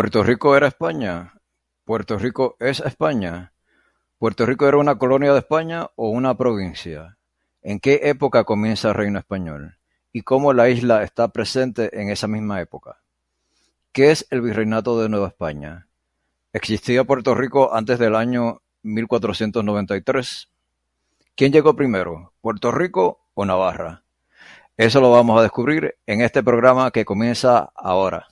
¿Puerto Rico era España? ¿Puerto Rico es España? ¿Puerto Rico era una colonia de España o una provincia? ¿En qué época comienza el Reino Español? ¿Y cómo la isla está presente en esa misma época? ¿Qué es el Virreinato de Nueva España? ¿Existía Puerto Rico antes del año 1493? ¿Quién llegó primero, Puerto Rico o Navarra? Eso lo vamos a descubrir en este programa que comienza ahora.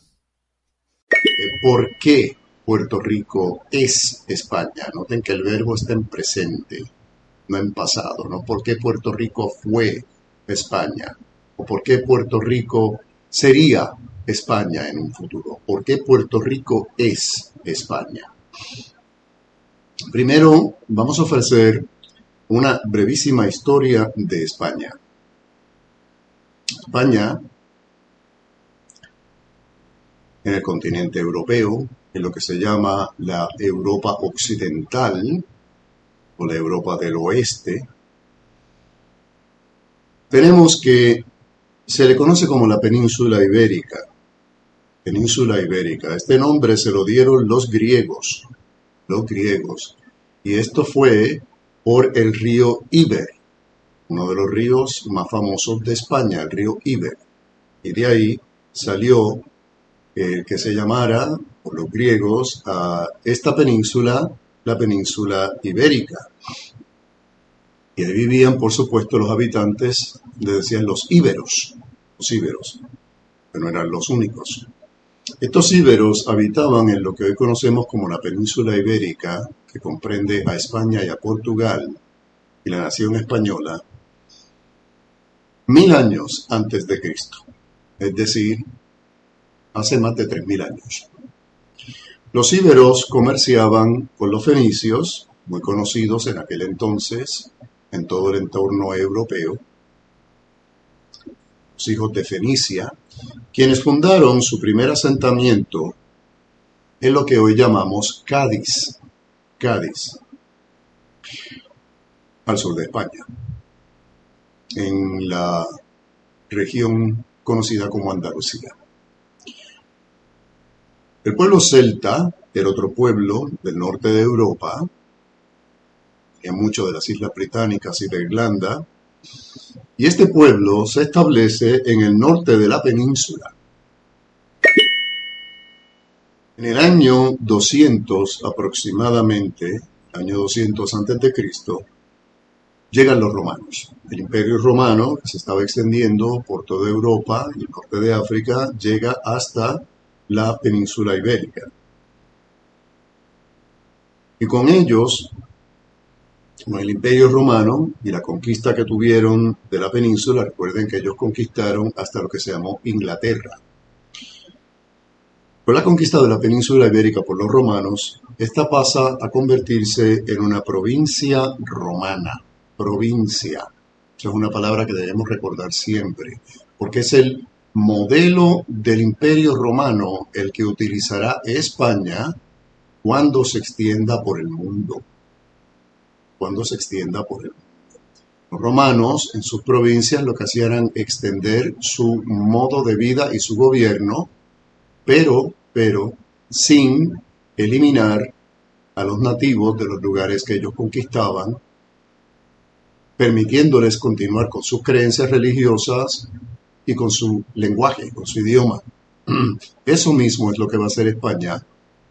¿Por qué Puerto Rico es España? Noten que el verbo está en presente, no en pasado, ¿no? ¿Por qué Puerto Rico fue España? ¿O por qué Puerto Rico sería España en un futuro? ¿Por qué Puerto Rico es España? Primero, vamos a ofrecer una brevísima historia de España. España, en el continente europeo, en lo que se llama la Europa occidental o la Europa del oeste, tenemos que se le conoce como la península ibérica. Península ibérica. Este nombre se lo dieron los griegos. Y esto fue por el río Iber, uno de los ríos más famosos de España, el río Iber. Y de ahí salió el que se llamara, por los griegos, a esta península, la península ibérica. Y ahí vivían, por supuesto, los habitantes, le decían los íberos, que no eran los únicos. Estos íberos habitaban en lo que hoy conocemos como la península ibérica, que comprende a España y a Portugal, y la nación española, 1000 años antes de Cristo, es decir, hace más de 3000 años. Los íberos comerciaban con los fenicios, muy conocidos en aquel entonces, en todo el entorno europeo, los hijos de Fenicia, quienes fundaron su primer asentamiento en lo que hoy llamamos Cádiz, al sur de España, en la región conocida como Andalucía. El pueblo celta era otro pueblo del norte de Europa, en muchas de las islas británicas y de Irlanda, y este pueblo se establece en el norte de la península. En el año 200 aproximadamente, año 200 antes de Cristo, llegan los romanos. El imperio romano, que se estaba extendiendo por toda Europa y el norte de África, llega hasta la península ibérica. Y con ellos, con el imperio romano y la conquista que tuvieron de la península, recuerden que ellos conquistaron hasta lo que se llamó Inglaterra. Con la conquista de la península ibérica por los romanos, esta pasa a convertirse en una provincia romana. Provincia. Esa es una palabra que debemos recordar siempre, porque es el modelo del imperio romano el que utilizará España cuando se extienda por el mundo. Los romanos en sus provincias lo que hacían era extender su modo de vida y su gobierno, pero sin eliminar a los nativos de los lugares que ellos conquistaban, permitiéndoles continuar con sus creencias religiosas y con su lenguaje, con su idioma. Eso mismo es lo que va a hacer España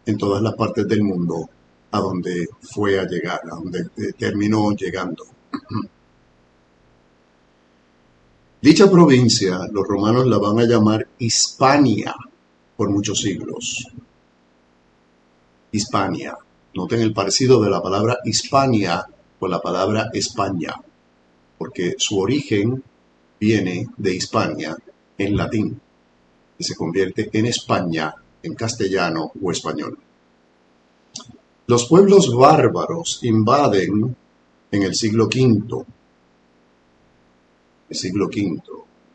en todas las partes del mundo a donde fue a llegar, a donde terminó llegando. Dicha provincia, los romanos la van a llamar Hispania por muchos siglos. Hispania. Noten el parecido de la palabra Hispania con la palabra España, porque su origen viene de Hispania en latín y se convierte en España en castellano o español. Los pueblos bárbaros invaden en el siglo V.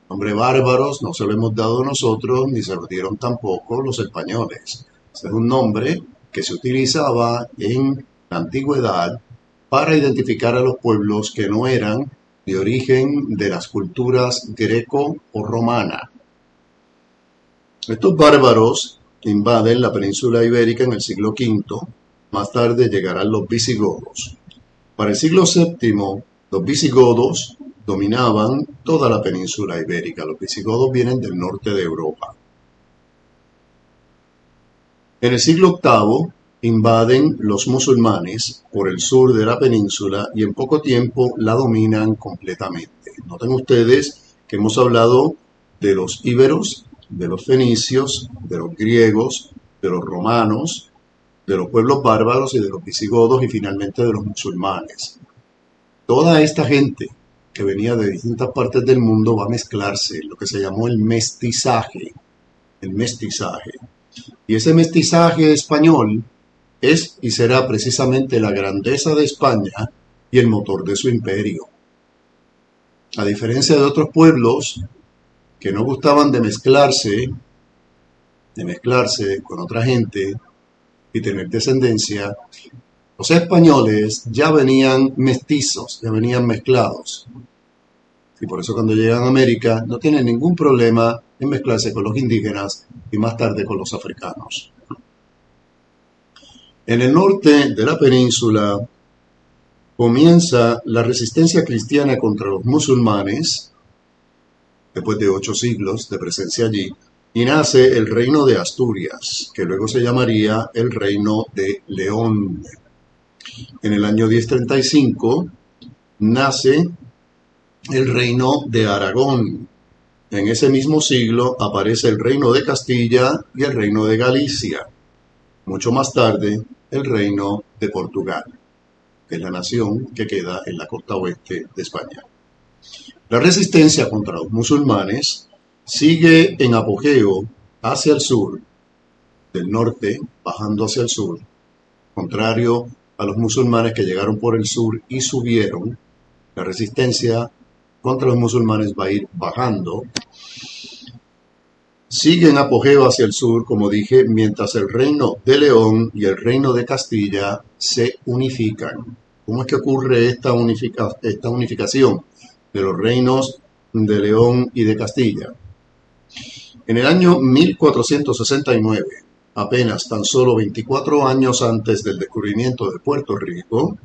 Nombre bárbaros no se lo hemos dado nosotros, ni se lo dieron tampoco los españoles. Este es un nombre que se utilizaba en la antigüedad para identificar a los pueblos que no eran de origen de las culturas greco o romana. Estos bárbaros invaden la península ibérica en el siglo V. Más tarde llegarán los visigodos. Para el siglo VII, los visigodos dominaban toda la península ibérica. Los visigodos vienen del norte de Europa. En el siglo VIII invaden los musulmanes por el sur de la península y en poco tiempo la dominan completamente. Noten ustedes que hemos hablado de los íberos, de los fenicios, de los griegos, de los romanos, de los pueblos bárbaros y de los visigodos y finalmente de los musulmanes. Toda esta gente que venía de distintas partes del mundo va a mezclarse, lo que se llamó el mestizaje. El mestizaje. Y ese mestizaje español es y será precisamente la grandeza de España y el motor de su imperio. A diferencia de otros pueblos que no gustaban de mezclarse con otra gente y tener descendencia, los españoles ya venían mestizos, ya venían mezclados. Y por eso cuando llegan a América no tienen ningún problema en mezclarse con los indígenas y más tarde con los africanos. En el norte de la península comienza la resistencia cristiana contra los musulmanes, después de 8 siglos de presencia allí, y nace el reino de Asturias, que luego se llamaría el reino de León. En el año 1035 nace el reino de Aragón. En ese mismo siglo aparece el reino de Castilla y el reino de Galicia. Mucho más tarde, el reino de Portugal, que es la nación que queda en la costa oeste de España. La resistencia contra los musulmanes sigue en apogeo hacia el sur, del norte, bajando hacia el sur, contrario a los musulmanes que llegaron por el sur y subieron. La resistencia contra los musulmanes va a ir bajando. Sigue en apogeo hacia el sur, como dije, mientras el reino de León y el reino de Castilla se unifican. ¿Cómo es que ocurre esta unificación de los reinos de León y de Castilla? En el año 1469, apenas tan solo 24 años antes del descubrimiento de Puerto Rico,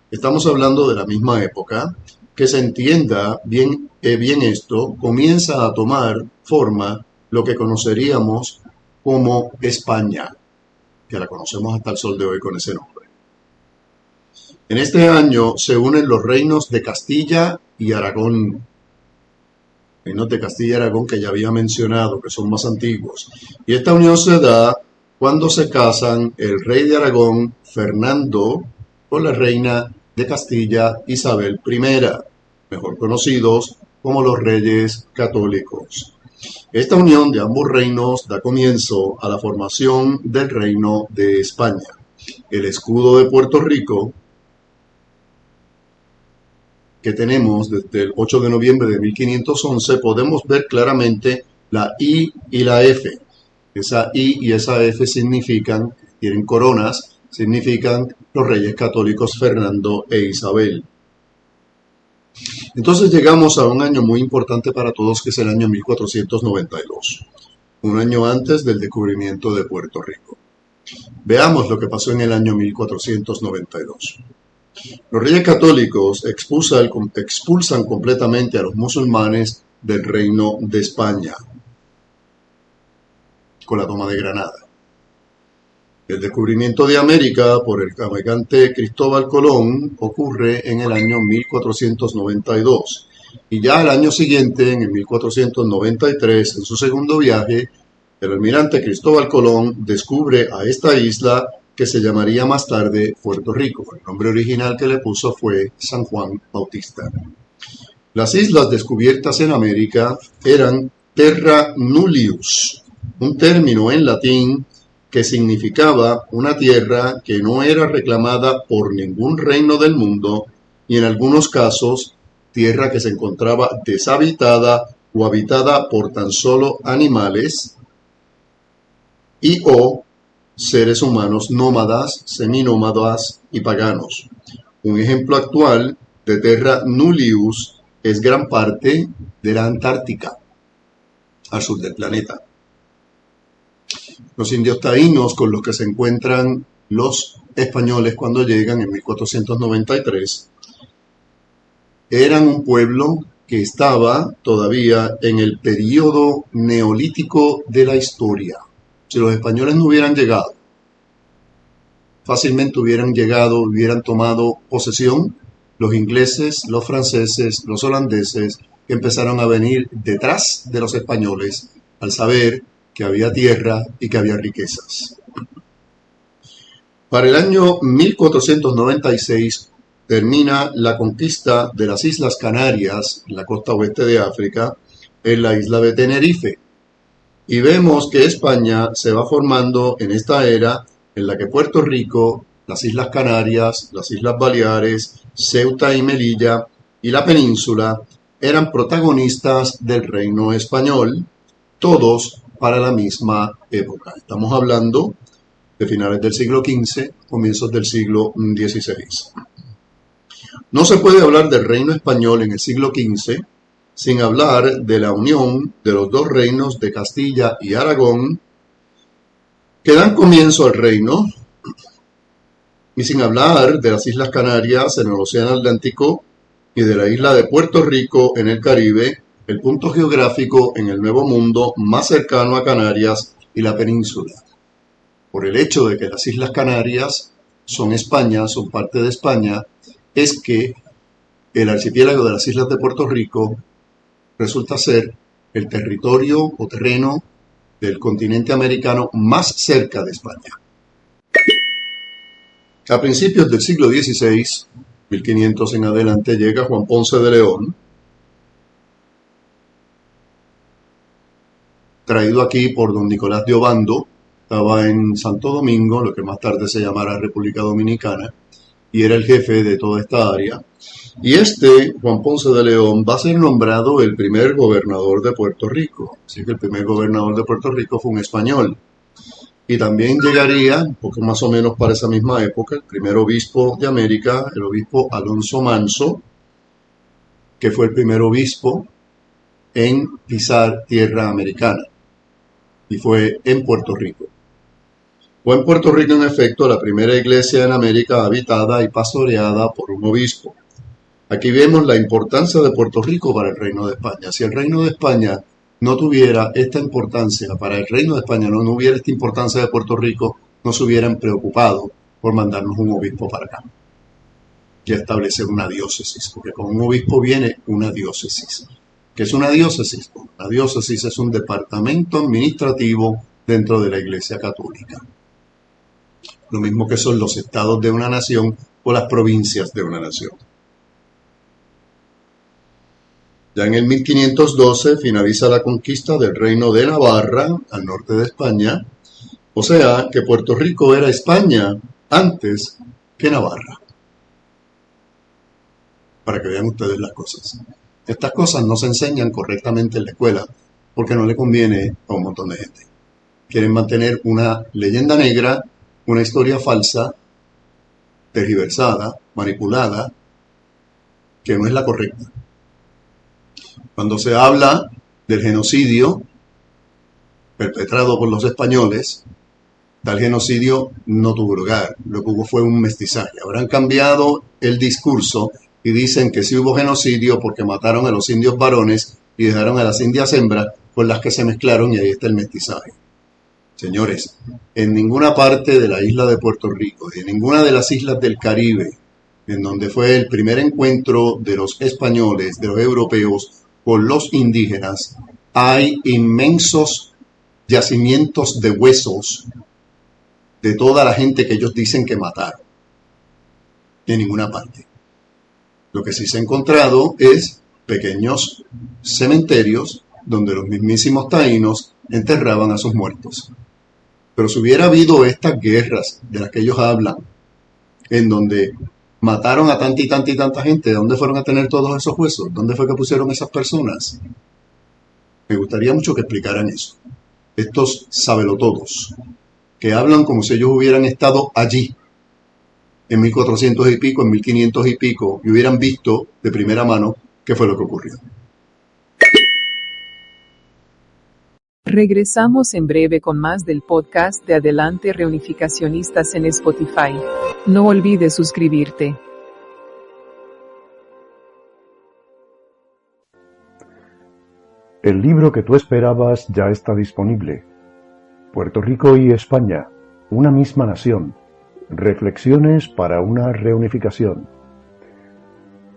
estamos hablando de la misma época, que se entienda bien esto, comienza a tomar forma lo que conoceríamos como España, que la conocemos hasta el sol de hoy con ese nombre. En este año se unen los reinos de Castilla y Aragón. Reinos de Castilla y Aragón que ya había mencionado, que son más antiguos. Y esta unión se da cuando se casan el rey de Aragón, Fernando, con la reina de Castilla, Isabel I, mejor conocidos como los Reyes Católicos. Esta unión de ambos reinos da comienzo a la formación del Reino de España. El escudo de Puerto Rico, que tenemos desde el 8 de noviembre de 1511, podemos ver claramente la I y la F. Esa I y esa F tienen coronas, significan los Reyes Católicos Fernando e Isabel. Entonces llegamos a un año muy importante para todos, que es el año 1492, un año antes del descubrimiento de Puerto Rico. Veamos lo que pasó en el año 1492. Los Reyes Católicos expulsan completamente a los musulmanes del Reino de España con la toma de Granada. El descubrimiento de América por el navegante Cristóbal Colón ocurre en el año 1492 y ya al año siguiente, en el 1493, en su segundo viaje, el almirante Cristóbal Colón descubre a esta isla que se llamaría más tarde Puerto Rico. El nombre original que le puso fue San Juan Bautista. Las islas descubiertas en América eran terra nullius, un término en latín que significaba una tierra que no era reclamada por ningún reino del mundo y en algunos casos tierra que se encontraba deshabitada o habitada por tan solo animales y o seres humanos nómadas, seminómadas y paganos. Un ejemplo actual de terra nullius es gran parte de la Antártica, al sur del planeta. Los indios taínos con los que se encuentran los españoles cuando llegan en 1493 eran un pueblo que estaba todavía en el periodo neolítico de la historia. Si los españoles no hubieran llegado, fácilmente hubieran tomado posesión los ingleses, los franceses, los holandeses, que empezaron a venir detrás de los españoles al saber que había tierra y que había riquezas. Para el año 1496 termina la conquista de las Islas Canarias, en la costa oeste de África, en la isla de Tenerife. Y vemos que España se va formando en esta era en la que Puerto Rico, las Islas Canarias, las Islas Baleares, Ceuta y Melilla y la península eran protagonistas del reino español, todos para la misma época. Estamos hablando de finales del siglo XV, comienzos del siglo XVI. No se puede hablar del reino español en el siglo XV sin hablar de la unión de los dos reinos de Castilla y Aragón, que dan comienzo al reino, y sin hablar de las Islas Canarias en el Océano Atlántico y de la isla de Puerto Rico en el Caribe, el punto geográfico en el Nuevo Mundo más cercano a Canarias y la península. Por el hecho de que las Islas Canarias son España, son parte de España, es que el archipiélago de las Islas de Puerto Rico resulta ser el territorio o terreno del continente americano más cerca de España. A principios del siglo XVI, 1500 en adelante, llega Juan Ponce de León, traído aquí por don Nicolás de Obando. Estaba en Santo Domingo, lo que más tarde se llamará República Dominicana, y era el jefe de toda esta área. Y Juan Ponce de León, va a ser nombrado el primer gobernador de Puerto Rico. Así que el primer gobernador de Puerto Rico fue un español. Y también llegaría, un poco más o menos para esa misma época, el primer obispo de América, el obispo Alonso Manso, que fue el primer obispo en pisar tierra americana. Y fue en Puerto Rico. Fue en Puerto Rico, en efecto, la primera iglesia en América habitada y pastoreada por un obispo. Aquí vemos la importancia de Puerto Rico para el Reino de España. Si el Reino de España no tuviera esta importancia, para el Reino de España no hubiera esta importancia de Puerto Rico, no se hubieran preocupado por mandarnos un obispo para acá y establecer una diócesis, porque con un obispo viene una diócesis. ¿Qué es una diócesis? Una diócesis es un departamento administrativo dentro de la Iglesia Católica. Lo mismo que son los estados de una nación o las provincias de una nación. Ya en el 1512 finaliza la conquista del Reino de Navarra, al norte de España, o sea que Puerto Rico era España antes que Navarra. Para que vean ustedes las cosas. Estas cosas no se enseñan correctamente en la escuela porque no le conviene a un montón de gente. Quieren mantener una leyenda negra, una historia falsa, tergiversada, manipulada, que no es la correcta. Cuando se habla del genocidio perpetrado por los españoles, tal genocidio no tuvo lugar. Lo que hubo fue un mestizaje. Habrán cambiado el discurso y dicen que sí hubo genocidio porque mataron a los indios varones y dejaron a las indias hembras con las que se mezclaron, y ahí está el mestizaje. Señores, en ninguna parte de la isla de Puerto Rico, en ninguna de las islas del Caribe, en donde fue el primer encuentro de los españoles, de los europeos, con los indígenas, hay inmensos yacimientos de huesos de toda la gente que ellos dicen que mataron. En ninguna parte. Lo que sí se ha encontrado es pequeños cementerios donde los mismísimos taínos enterraban a sus muertos. Pero si hubiera habido estas guerras de las que ellos hablan, en donde mataron a tanta y tanta y tanta gente, ¿de dónde fueron a tener todos esos huesos? ¿Dónde fue que pusieron esas personas? Me gustaría mucho que explicaran eso. Estos sabelotodos, que hablan como si ellos hubieran estado allí, en 1400 y pico, en 1500 y pico, y hubieran visto de primera mano qué fue lo que ocurrió. Regresamos en breve con más del podcast de Adelante Reunificacionistas en Spotify. No olvides suscribirte. El libro que tú esperabas ya está disponible. Puerto Rico y España, una misma nación. Reflexiones para una reunificación.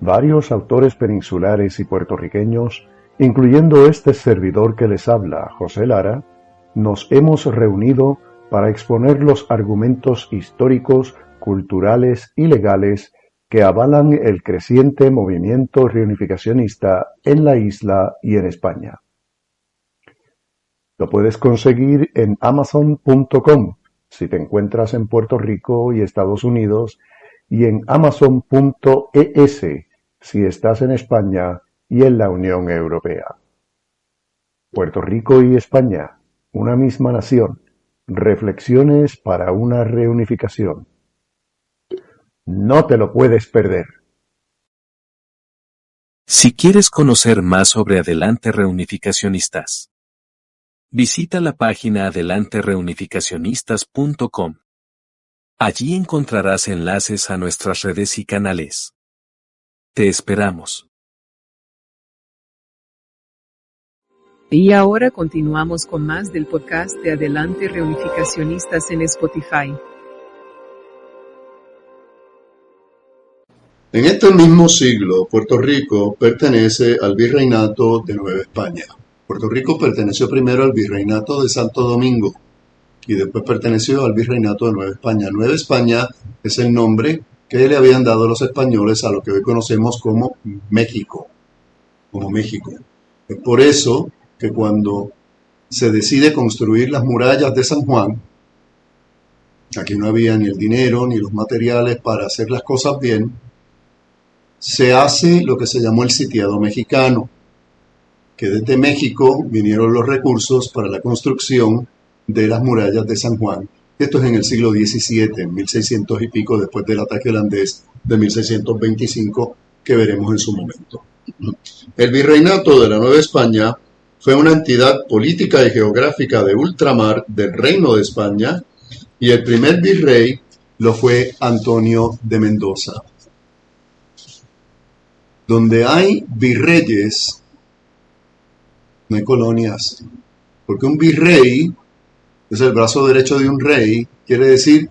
Varios autores peninsulares y puertorriqueños, incluyendo este servidor que les habla, José Lara, nos hemos reunido para exponer los argumentos históricos, culturales y legales que avalan el creciente movimiento reunificacionista en la isla y en España. Lo puedes conseguir en Amazon.com si te encuentras en Puerto Rico y Estados Unidos, y en Amazon.es si estás en España y en la Unión Europea. Puerto Rico y España, una misma nación. Reflexiones para una reunificación. No te lo puedes perder. Si quieres conocer más sobre Adelante Reunificacionistas, visita la página adelantereunificacionistas.com. Allí encontrarás enlaces a nuestras redes y canales. Te esperamos. Y ahora continuamos con más del podcast de Adelante Reunificacionistas en Spotify. En este mismo siglo, Puerto Rico pertenece al Virreinato de Nueva España. Puerto Rico perteneció primero al Virreinato de Santo Domingo y después perteneció al Virreinato de Nueva España. Nueva España es el nombre que le habían dado los españoles a lo que hoy conocemos como México. Es por eso que cuando se decide construir las murallas de San Juan, aquí no había ni el dinero ni los materiales para hacer las cosas bien, se hace lo que se llamó el sitiado mexicano, que desde México vinieron los recursos para la construcción de las murallas de San Juan. Esto es en el siglo XVII, en 1600 y pico, después del ataque holandés de 1625, que veremos en su momento. El Virreinato de la Nueva España fue una entidad política y geográfica de ultramar del Reino de España, y el primer virrey lo fue Antonio de Mendoza. Donde hay virreyes, no hay colonias, porque un virrey es el brazo derecho de un rey, quiere decir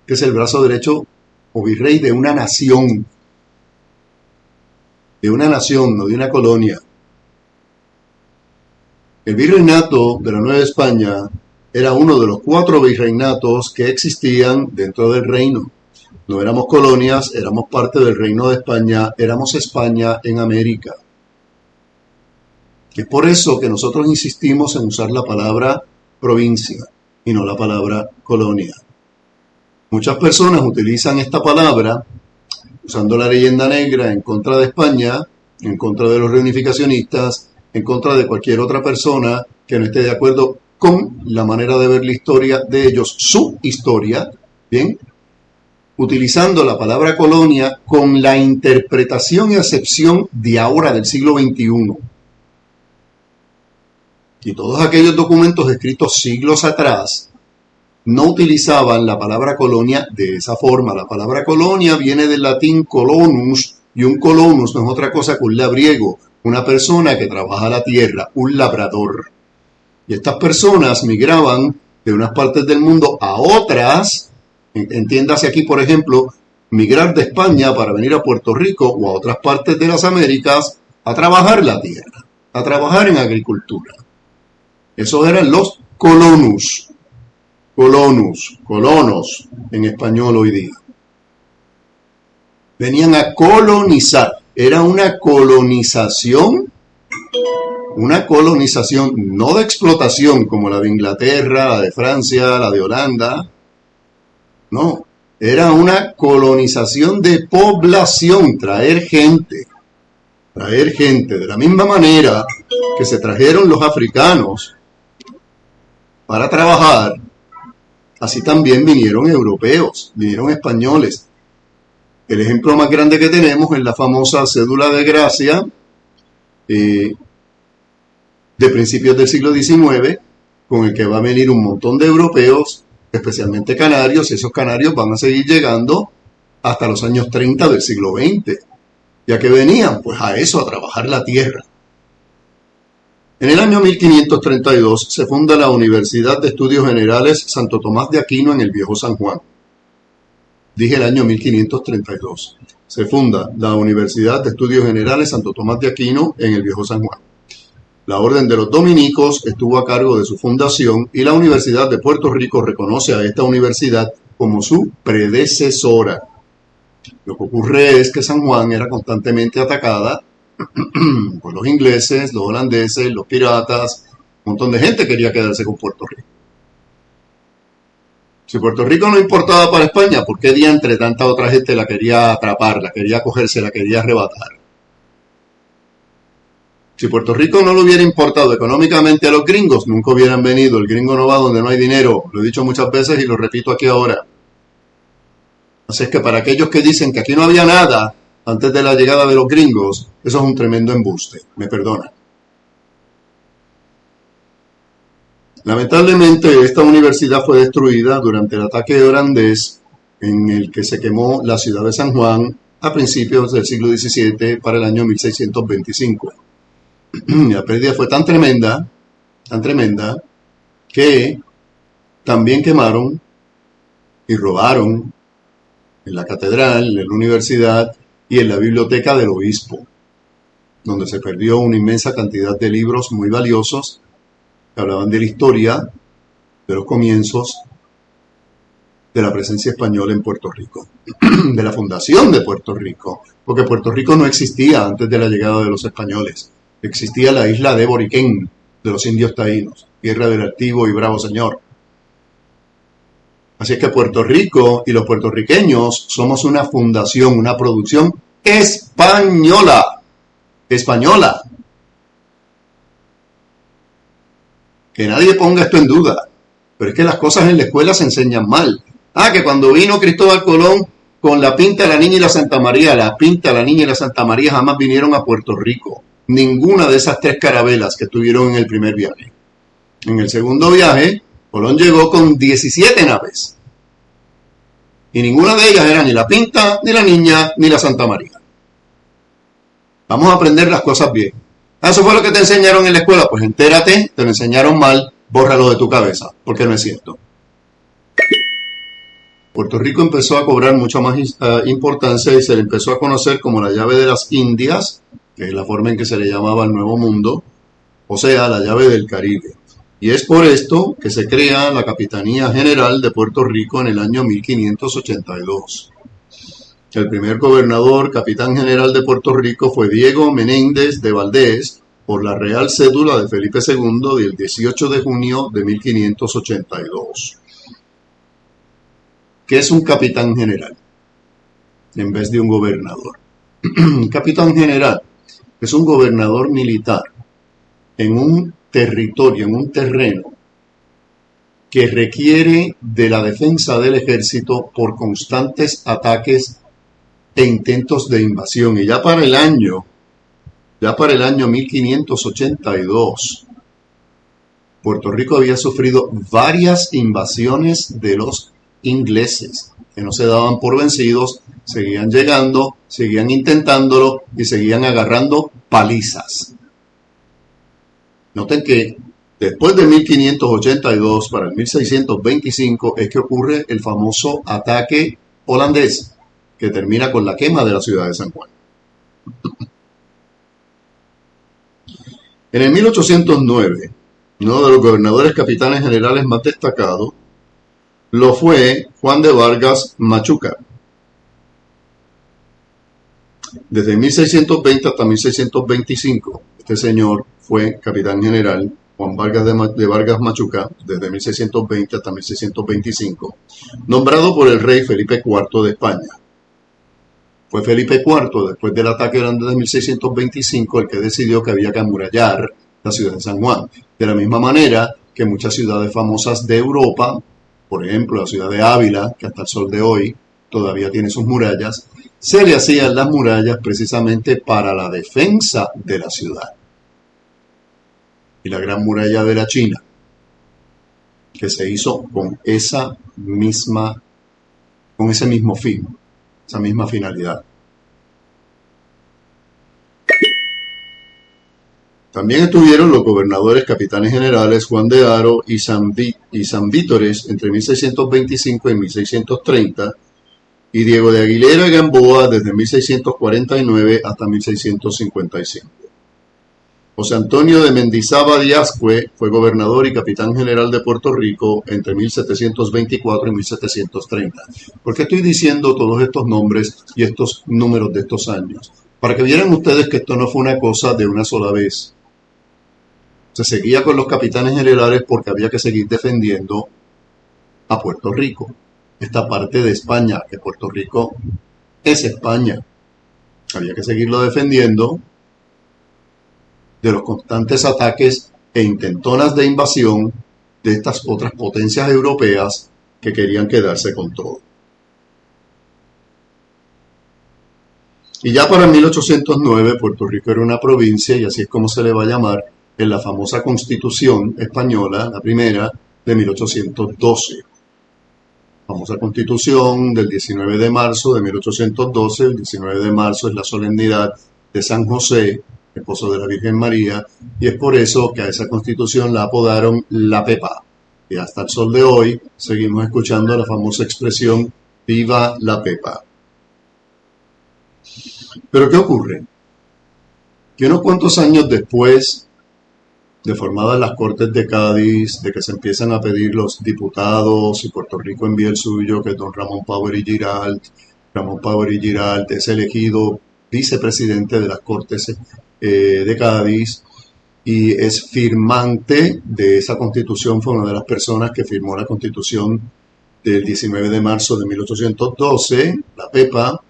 que es el brazo derecho o virrey de una nación, no de una colonia. El virreinato de la Nueva España era uno de los 4 virreinatos que existían dentro del reino. No éramos colonias, éramos parte del Reino de España, éramos España en América. Es por eso que nosotros insistimos en usar la palabra provincia y no la palabra colonia. Muchas personas utilizan esta palabra usando la leyenda negra en contra de España, en contra de los reunificacionistas, en contra de cualquier otra persona que no esté de acuerdo con la manera de ver la historia de ellos, su historia, ¿bien? Utilizando la palabra colonia con la interpretación y acepción de ahora del siglo XXI. Y todos aquellos documentos escritos siglos atrás no utilizaban la palabra colonia de esa forma. La palabra colonia viene del latín colonus, y un colonus no es otra cosa que un labriego, una persona que trabaja la tierra, un labrador. Y estas personas migraban de unas partes del mundo a otras. Entiéndase aquí, por ejemplo, migrar de España para venir a Puerto Rico o a otras partes de las Américas a trabajar la tierra, a trabajar en agricultura. Esos eran los colonos en español hoy día. Venían a colonizar, era una colonización no de explotación como la de Inglaterra, la de Francia, la de Holanda. No, era una colonización de población, traer gente, de la misma manera que se trajeron los africanos para trabajar, así también vinieron europeos, vinieron españoles. El ejemplo más grande que tenemos es la famosa cédula de gracia de principios del siglo XIX, con el que va a venir un montón de europeos, especialmente canarios, y esos canarios van a seguir llegando hasta los años 30 del siglo XX. ¿Ya que venían? Pues a eso, a trabajar la tierra. En el año 1532 se funda la Universidad de Estudios Generales Santo Tomás de Aquino en el Viejo San Juan. Dije el año 1532. Se funda la Universidad de Estudios Generales Santo Tomás de Aquino en el Viejo San Juan. La Orden de los Dominicos estuvo a cargo de su fundación y la Universidad de Puerto Rico reconoce a esta universidad como su predecesora. Lo que ocurre es que San Juan era constantemente atacada por los ingleses, los holandeses, los piratas. Un montón de gente quería quedarse con Puerto Rico. Si Puerto Rico no importaba para España, ¿por qué diantre tanta otra gente la quería atrapar, la quería cogerse, la quería arrebatar? Si Puerto Rico no lo hubiera importado económicamente a los gringos, nunca hubieran venido. El gringo no va donde no hay dinero. Lo he dicho muchas veces y lo repito aquí ahora. Así es que para aquellos que dicen que aquí no había nada antes de la llegada de los gringos, eso es un tremendo embuste. Me perdonan. Lamentablemente, esta universidad fue destruida durante el ataque holandés en el que se quemó la ciudad de San Juan a principios del siglo XVII para el año 1625. La pérdida fue tan tremenda, que también quemaron y robaron en la catedral, en la universidad y en la biblioteca del obispo, donde se perdió una inmensa cantidad de libros muy valiosos que hablaban de la historia, de los comienzos de la presencia española en Puerto Rico, de la fundación de Puerto Rico, porque Puerto Rico no existía antes de la llegada de los españoles. Existía la isla de Boriquén, de los indios taínos, tierra del altivo y bravo señor. Así es que Puerto Rico y los puertorriqueños somos una fundación, una producción española. Española. Que nadie ponga esto en duda. Pero es que las cosas en la escuela se enseñan mal. Que cuando vino Cristóbal Colón con la Pinta, la Niña y la Santa María, la Pinta, la Niña y la Santa María jamás vinieron a Puerto Rico. Ninguna de esas 3 carabelas que tuvieron en el primer viaje. En el segundo viaje, Colón llegó con 17 naves. Y ninguna de ellas era ni la Pinta, ni la Niña, ni la Santa María. Vamos a aprender las cosas bien. ¿Eso fue lo que te enseñaron en la escuela? Pues entérate, te lo enseñaron mal, bórralo de tu cabeza, porque no es cierto. Puerto Rico empezó a cobrar mucha más importancia y se le empezó a conocer como la llave de las Indias, que es la forma en que se le llamaba al Nuevo Mundo, o sea, la llave del Caribe. Y es por esto que se crea la Capitanía General de Puerto Rico en el año 1582. El primer gobernador, capitán general de Puerto Rico, fue Diego Menéndez de Valdés, por la Real Cédula de Felipe II del 18 de junio de 1582. ¿Qué es un capitán general en vez de un gobernador? Un capitán general es un gobernador militar en un territorio, en un terreno que requiere de la defensa del ejército por constantes ataques e intentos de invasión. Y ya para el año 1582, Puerto Rico había sufrido varias invasiones de los ingleses, que no se daban por vencidos, seguían llegando, seguían intentándolo y seguían agarrando palizas. Noten que después de 1582, para el 1625, es que ocurre el famoso ataque holandés, que termina con la quema de la ciudad de San Juan. En el 1809, uno de los gobernadores capitanes generales más destacados lo fue Juan de Vargas Machuca. Desde 1620 hasta 1625, este señor fue capitán general, Juan Vargas de Vargas Machuca, desde 1620 hasta 1625, nombrado por el rey Felipe IV de España. Fue Felipe IV, después del ataque grande de 1625, el que decidió que había que amurallar la ciudad de San Juan. De la misma manera que muchas ciudades famosas de Europa, por ejemplo la ciudad de Ávila, que hasta el sol de hoy todavía tiene sus murallas, se le hacían las murallas precisamente para la defensa de la ciudad. Y la gran muralla de la China, que se hizo con ese mismo fin, esa misma finalidad. También estuvieron los gobernadores capitanes generales Juan de Haro y San Vítores entre 1625 y 1630, y Diego de Aguilera y Gamboa desde 1649 hasta 1655. José Antonio de Mendizábal y Azcue fue gobernador y capitán general de Puerto Rico entre 1724 y 1730. ¿Por qué estoy diciendo todos estos nombres y estos números de estos años? Para que vieran ustedes que esto no fue una cosa de una sola vez. Se seguía con los capitanes generales porque había que seguir defendiendo a Puerto Rico, esta parte de España, que Puerto Rico es España. Había que seguirlo defendiendo de los constantes ataques e intentonas de invasión de estas otras potencias europeas que querían quedarse con todo. Y ya para 1809 Puerto Rico era una provincia, y así es como se le va a llamar en la famosa Constitución española, la primera de 1812. Famosa Constitución del 19 de marzo de 1812. El 19 de marzo es la solemnidad de San José, esposo de la Virgen María, y es por eso que a esa Constitución la apodaron la Pepa. Y hasta el sol de hoy seguimos escuchando la famosa expresión "Viva la Pepa". Pero ¿qué ocurre? Que unos cuantos años después de formadas las Cortes de Cádiz, de que se empiezan a pedir los diputados y Puerto Rico envía el suyo, que es don Ramón Power y Giralt. Ramón Power y Giralt es elegido vicepresidente de las Cortes de Cádiz y es firmante de esa Constitución. Fue una de las personas que firmó la Constitución del 19 de marzo de 1812, la Pepa.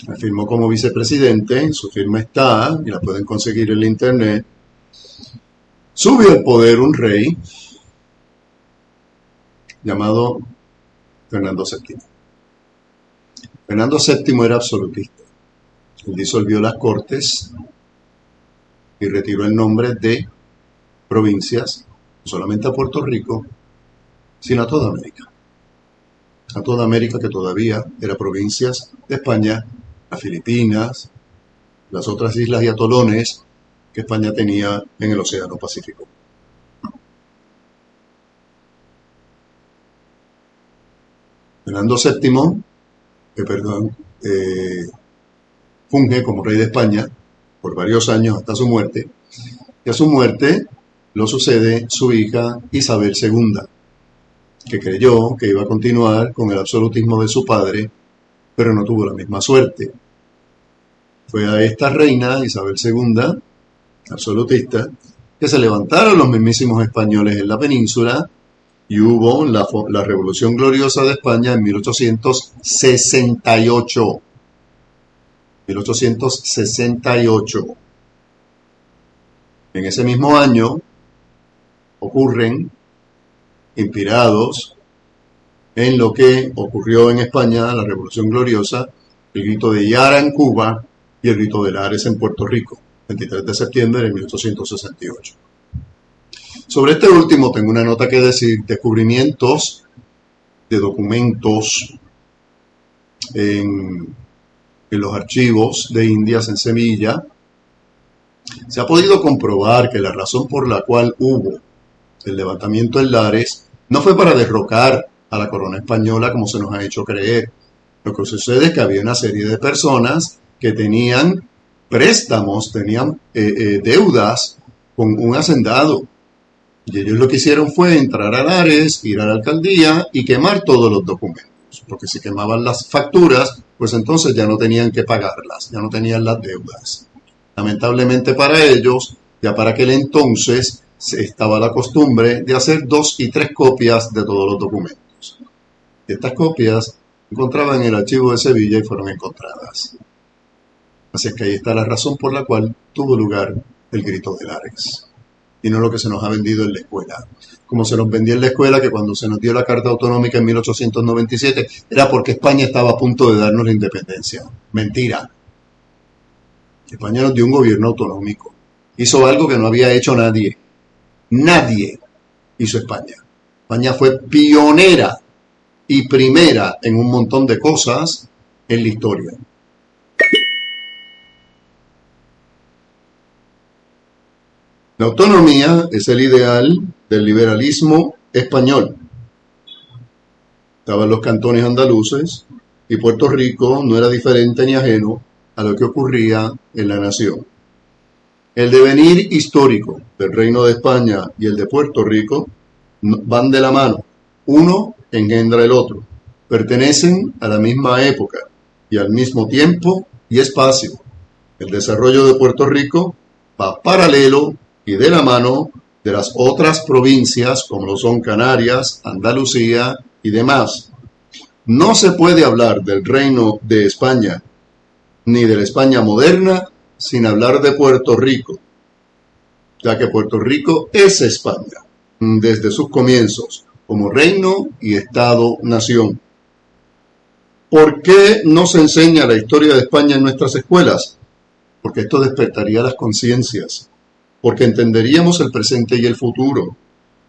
La firmó como vicepresidente, su firma está, y la pueden conseguir en la internet. Subió al poder un rey llamado Fernando VII. Fernando VII era absolutista. Él disolvió las Cortes y retiró el nombre de provincias, no solamente a Puerto Rico, sino a toda América. A toda América, que todavía era provincias de España, las Filipinas, las otras islas y atolones que España tenía en el Océano Pacífico. Fernando VII, funge como rey de España por varios años hasta su muerte, y a su muerte lo sucede su hija Isabel II, que creyó que iba a continuar con el absolutismo de su padre, pero no tuvo la misma suerte. Fue a esta reina, Isabel II, absolutista, que se levantaron los mismísimos españoles en la península y hubo la Revolución Gloriosa de España en 1868. 1868. En ese mismo año ocurren, inspirados en lo que ocurrió en España, la Revolución Gloriosa, el grito de Yara en Cuba y el grito de Lares en Puerto Rico, 23 de septiembre de 1868. Sobre este último tengo una nota que decir: descubrimientos de documentos en los archivos de Indias en Sevilla. Se ha podido comprobar que la razón por la cual hubo el levantamiento en Lares no fue para derrocar a la corona española como se nos ha hecho creer. Lo que sucede es que había una serie de personas que tenían préstamos, tenían deudas con un hacendado. Y ellos lo que hicieron fue entrar a Lares, ir a la alcaldía y quemar todos los documentos. Porque si quemaban las facturas, pues entonces ya no tenían que pagarlas, ya no tenían las deudas. Lamentablemente para ellos, ya para aquel entonces estaba la costumbre de hacer 2 y 3 copias de todos los documentos. Estas copias se encontraban en el archivo de Sevilla y fueron encontradas. Así es que ahí está la razón por la cual tuvo lugar el grito de Lares. Y no lo que se nos ha vendido en la escuela. Como se nos vendía en la escuela que cuando se nos dio la Carta Autonómica en 1897 era porque España estaba a punto de darnos la independencia. Mentira. España nos dio un gobierno autonómico. Hizo algo que no había hecho nadie. Nadie hizo España. España fue pionera y primera en un montón de cosas en la historia. La autonomía es el ideal del liberalismo español. Estaban los cantones andaluces y Puerto Rico no era diferente ni ajeno a lo que ocurría en la nación. El devenir histórico del Reino de España y el de Puerto Rico van de la mano. Uno engendra el otro. Pertenecen a la misma época y al mismo tiempo y espacio. El desarrollo de Puerto Rico va paralelo y de la mano de las otras provincias como lo son Canarias, Andalucía y demás. No se puede hablar del Reino de España ni de la España moderna sin hablar de Puerto Rico, ya que Puerto Rico es España desde sus comienzos como reino y Estado-nación. ¿Por qué no se enseña la historia de España en nuestras escuelas? Porque esto despertaría las conciencias, porque entenderíamos el presente y el futuro,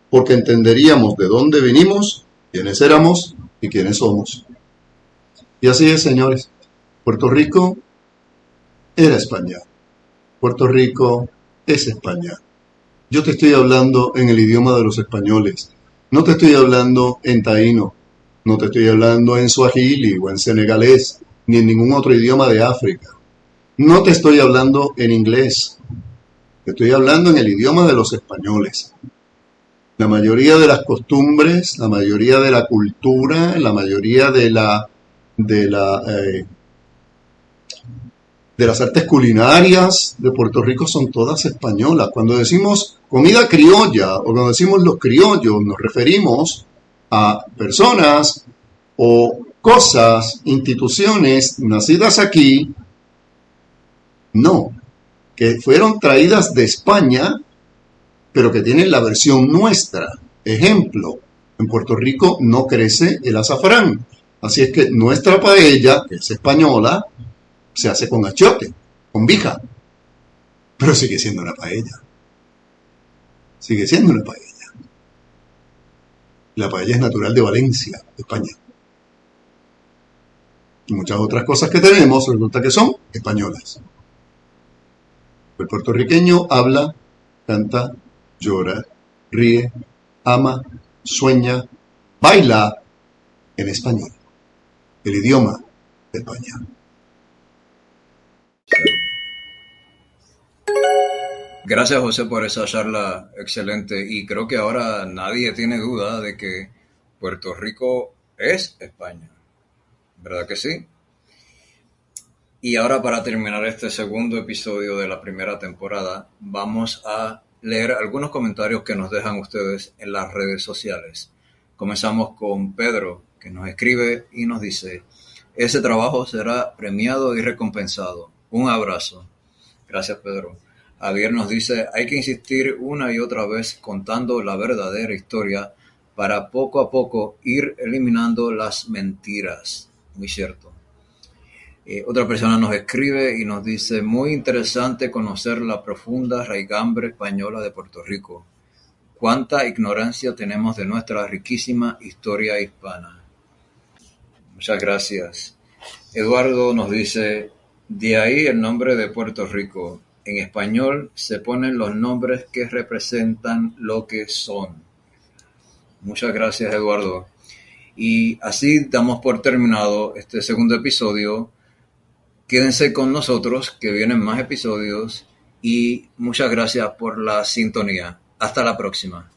porque entenderíamos de dónde venimos, quiénes éramos y quiénes somos. Y así es, señores. Puerto Rico era España. Puerto Rico es España. Yo te estoy hablando en el idioma de los españoles. No te estoy hablando en taíno. No te estoy hablando en suajili o en senegalés, ni en ningún otro idioma de África. No te estoy hablando en inglés. Te estoy hablando en el idioma de los españoles. La mayoría de las costumbres, la mayoría de la cultura, la mayoría de las artes culinarias de Puerto Rico son todas españolas. Cuando decimos comida criolla o cuando decimos los criollos, nos referimos a personas o cosas, instituciones nacidas aquí, no, que fueron traídas de España, pero que tienen la versión nuestra. Ejemplo, en Puerto Rico no crece el azafrán, así es que nuestra paella, que es española, se hace con achiote, con vija, pero sigue siendo una paella. Sigue siendo una paella. La paella es natural de Valencia, España. Y muchas otras cosas que tenemos resulta que son españolas. El puertorriqueño habla, canta, llora, ríe, ama, sueña, baila en español, el idioma de España. Gracias, José, por esa charla excelente. Y creo que ahora nadie tiene duda de que Puerto Rico es España. ¿Verdad que sí? Y ahora, para terminar este segundo episodio de la primera temporada, vamos a leer algunos comentarios que nos dejan ustedes en las redes sociales. Comenzamos con Pedro, que nos escribe y nos dice: ese trabajo será premiado y recompensado. Un abrazo. Gracias, Pedro. Javier nos dice: hay que insistir una y otra vez contando la verdadera historia para poco a poco ir eliminando las mentiras. Muy cierto. Otra persona nos escribe y nos dice: muy interesante conocer la profunda raigambre española de Puerto Rico. Cuánta ignorancia tenemos de nuestra riquísima historia hispana. Muchas gracias. Eduardo nos dice: de ahí el nombre de Puerto Rico. En español se ponen los nombres que representan lo que son. Muchas gracias, Eduardo. Y así damos por terminado este segundo episodio. Quédense con nosotros, que vienen más episodios, y muchas gracias por la sintonía. Hasta la próxima.